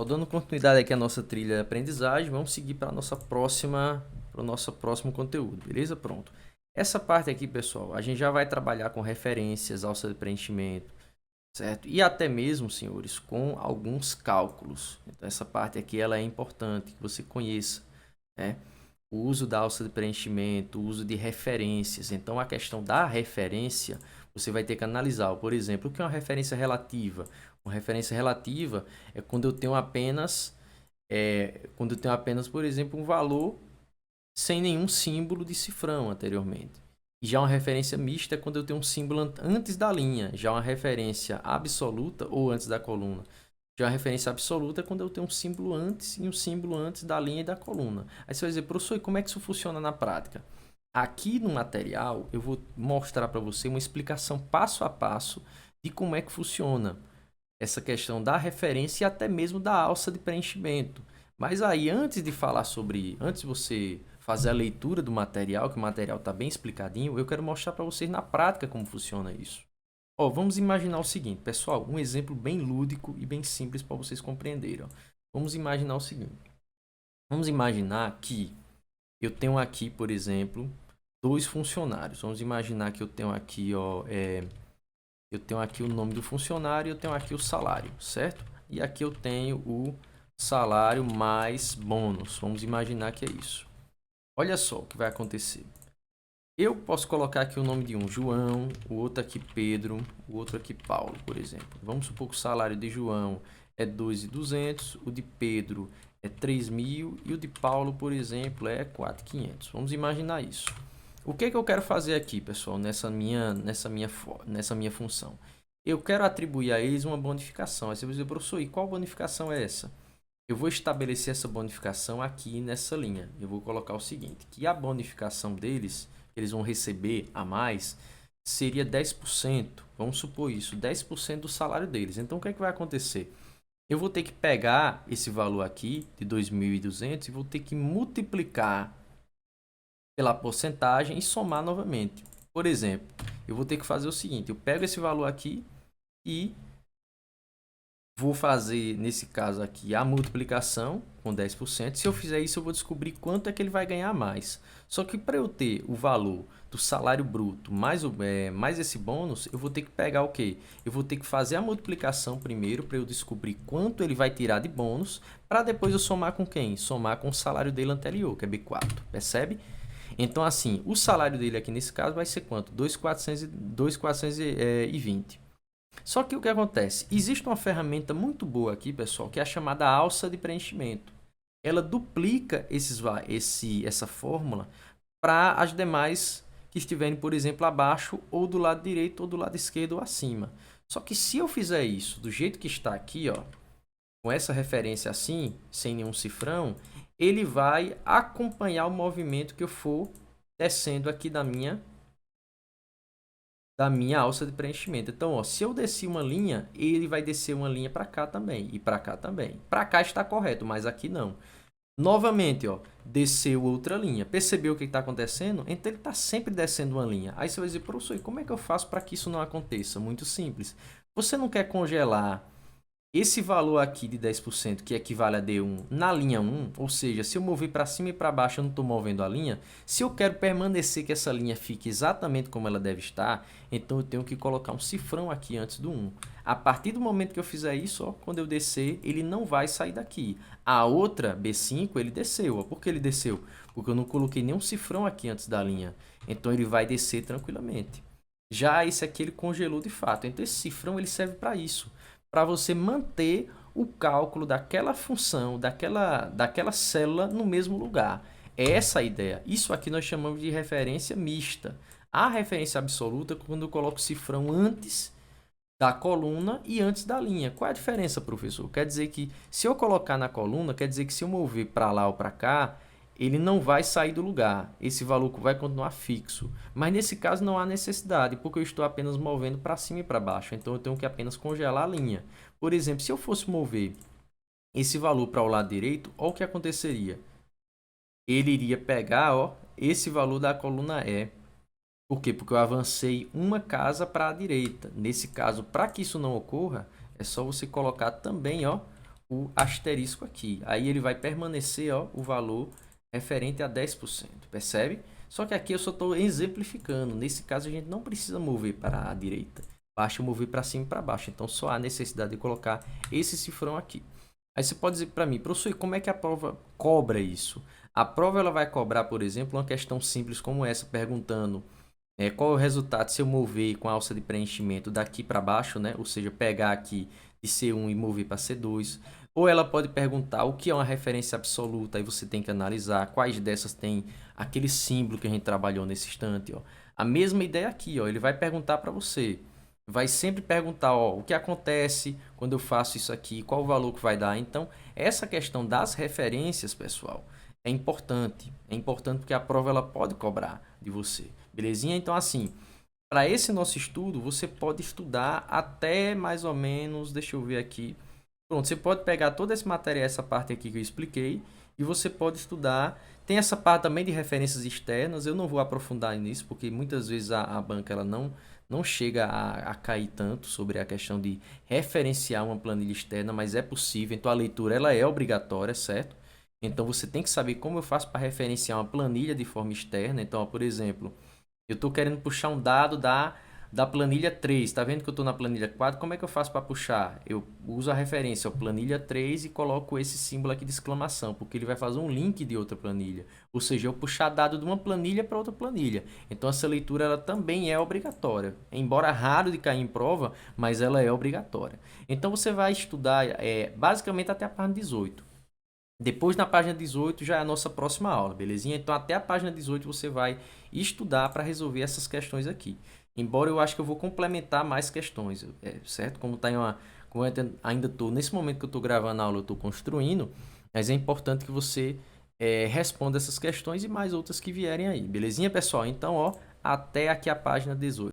Dando continuidade aqui à nossa trilha de aprendizagem, vamos seguir para para o nosso próximo conteúdo, beleza? Pronto. Essa parte aqui, pessoal, a gente já vai trabalhar com referências, alça de preenchimento, certo? E até mesmo, senhores, com alguns cálculos. Então, essa parte aqui ela é importante que você conheça, né? O uso da alça de preenchimento, o uso de referências. Então, a questão da referência, você vai ter que analisar. Por exemplo, o que é uma referência relativa? Uma referência relativa é quando eu tenho apenas, por exemplo, um valor sem nenhum símbolo de cifrão anteriormente. E já uma referência mista é quando eu tenho um símbolo antes da linha. Já uma referência absoluta ou antes da coluna. Já uma referência absoluta é quando eu tenho um símbolo antes e um símbolo antes da linha e da coluna. Aí você vai dizer, professor, e como é que isso funciona na prática? Aqui no material eu vou mostrar para você uma explicação passo a passo de como é que funciona essa questão da referência e até mesmo da alça de preenchimento. Mas aí, antes de você fazer a leitura do material, que o material está bem explicadinho, eu quero mostrar para vocês na prática como funciona isso. Ó, vamos imaginar o seguinte, pessoal, um exemplo bem lúdico e bem simples para vocês compreenderem. Ó. Vamos imaginar o seguinte. Vamos imaginar que eu tenho aqui, por exemplo, dois funcionários. Vamos imaginar que eu tenho aqui, ó, eu tenho aqui o nome do funcionário e eu tenho aqui o salário, certo? E aqui eu tenho o salário mais bônus. Vamos imaginar que é isso. Olha só o que vai acontecer. Eu posso colocar aqui o nome de um João, o outro aqui Pedro, o outro aqui Paulo, por exemplo. Vamos supor que o salário de João é 2.200, o de Pedro é 3.000 e o de Paulo, por exemplo, é 4.500. Vamos imaginar isso. O que é que eu quero fazer aqui, pessoal, nessa minha função? Eu quero atribuir a eles uma bonificação. Aí você vai dizer, professor, e qual bonificação é essa? Eu vou estabelecer essa bonificação aqui nessa linha. Eu vou colocar o seguinte, que a bonificação deles, que eles vão receber a mais, seria 10%. Vamos supor isso, 10% do salário deles. Então, o que é que vai acontecer? Eu vou ter que pegar esse valor aqui, de 2.200, e vou ter que multiplicar pela porcentagem e somar novamente. Por exemplo, eu vou ter que fazer o seguinte, eu pego esse valor aqui e vou fazer, nesse caso aqui, a multiplicação com 10%. Se eu fizer isso, eu vou descobrir quanto é que ele vai ganhar mais. Só que para eu ter o valor do salário bruto mais esse bônus, eu vou ter que pegar o quê? Eu vou ter que fazer a multiplicação primeiro para eu descobrir quanto ele vai tirar de bônus, para depois eu somar com quem? Somar com o salário dele anterior, que é B4. Percebe? Então, assim, o salário dele aqui nesse caso vai ser quanto? 2.420. Só que o que acontece? Existe uma ferramenta muito boa aqui, pessoal, que é a chamada alça de preenchimento. Ela duplica essa fórmula para as demais que estiverem, por exemplo, abaixo, ou do lado direito, ou do lado esquerdo, ou acima. Só que se eu fizer isso do jeito que está aqui, ó, com essa referência assim, sem nenhum cifrão, ele vai acompanhar o movimento que eu for descendo aqui da minha alça de preenchimento. Então, ó, se eu desci uma linha, ele vai descer uma linha para cá também e para cá também. Para cá está correto, mas aqui não. Novamente, ó, desceu outra linha. Percebeu o que está acontecendo? Então, ele está sempre descendo uma linha. Aí você vai dizer, professor, e como é que eu faço para que isso não aconteça? Muito simples. Você não quer congelar esse valor aqui de 10%, que equivale a D1, na linha 1, ou seja, se eu mover para cima e para baixo, eu não estou movendo a linha. Se eu quero permanecer que essa linha fique exatamente como ela deve estar, então eu tenho que colocar um cifrão aqui antes do 1. A partir do momento que eu fizer isso, ó, quando eu descer, ele não vai sair daqui. A outra, B5, ele desceu. Ó. Por que ele desceu? Porque eu não coloquei nenhum cifrão aqui antes da linha. Então ele vai descer tranquilamente. Já esse aqui ele congelou de fato. Então esse cifrão ele serve para isso, para você manter o cálculo daquela função, daquela célula no mesmo lugar. É essa a ideia. Isso aqui nós chamamos de referência mista. A referência absoluta é quando eu coloco o cifrão antes da coluna e antes da linha. Qual é a diferença, professor? Quer dizer que se eu colocar na coluna, quer dizer que se eu mover para lá ou para cá, ele não vai sair do lugar. Esse valor vai continuar fixo. Mas nesse caso não há necessidade, porque eu estou apenas movendo para cima e para baixo. Então eu tenho que apenas congelar a linha. Por exemplo, se eu fosse mover esse valor para o lado direito, olha o que aconteceria. Ele iria pegar, ó, esse valor da coluna E. Por quê? Porque eu avancei uma casa para a direita. Nesse caso, para que isso não ocorra, é só você colocar também, ó, o asterisco aqui. Aí ele vai permanecer, ó, o valor referente a 10%, percebe? Só que aqui eu só estou exemplificando. Nesse caso, a gente não precisa mover para a direita. Basta mover para cima e para baixo. Então, só há necessidade de colocar esse cifrão aqui. Aí você pode dizer para mim, professor, como é que a prova cobra isso? A prova ela vai cobrar, por exemplo, uma questão simples como essa, perguntando qual é o resultado se eu mover com a alça de preenchimento daqui para baixo, né? Ou seja, pegar aqui de C1 e mover para C2. Ou ela pode perguntar o que é uma referência absoluta, aí você tem que analisar quais dessas tem aquele símbolo que a gente trabalhou nesse instante. Ó. A mesma ideia aqui, ó, ele vai perguntar para você. Vai sempre perguntar ó, o que acontece quando eu faço isso aqui, qual o valor que vai dar. Então, essa questão das referências, pessoal, é importante. É importante porque a prova ela pode cobrar de você. Belezinha? Então, assim, para esse nosso estudo, você pode estudar até mais ou menos, deixa eu ver aqui. Pronto, você pode pegar toda essa matéria, essa parte aqui que eu expliquei, e você pode estudar. Tem essa parte também de referências externas, eu não vou aprofundar nisso, porque muitas vezes a banca ela não chega a cair tanto sobre a questão de referenciar uma planilha externa, mas é possível, então a leitura ela é obrigatória, certo? Então você tem que saber como eu faço para referenciar uma planilha de forma externa. Então, ó, por exemplo, eu estou querendo puxar um dado da planilha 3. Está vendo que eu estou na planilha 4? Como é que eu faço para puxar? Eu uso a referência, ó, planilha 3 e coloco esse símbolo aqui de exclamação, porque ele vai fazer um link de outra planilha. Ou seja, eu puxar dado de uma planilha para outra planilha. Então, essa leitura ela também é obrigatória. Embora raro de cair em prova, mas ela é obrigatória. Então, você vai estudar basicamente até a página 18. Depois, na página 18, já é a nossa próxima aula, belezinha? Então, até a página 18 você vai estudar para resolver essas questões aqui. Embora eu acho que eu vou complementar mais questões, certo? Como tá em uma, como eu ainda estou, nesse momento que eu estou gravando a aula, eu estou construindo, mas é importante que você responda essas questões e mais outras que vierem aí, belezinha, pessoal? Então, ó, até aqui a página 18.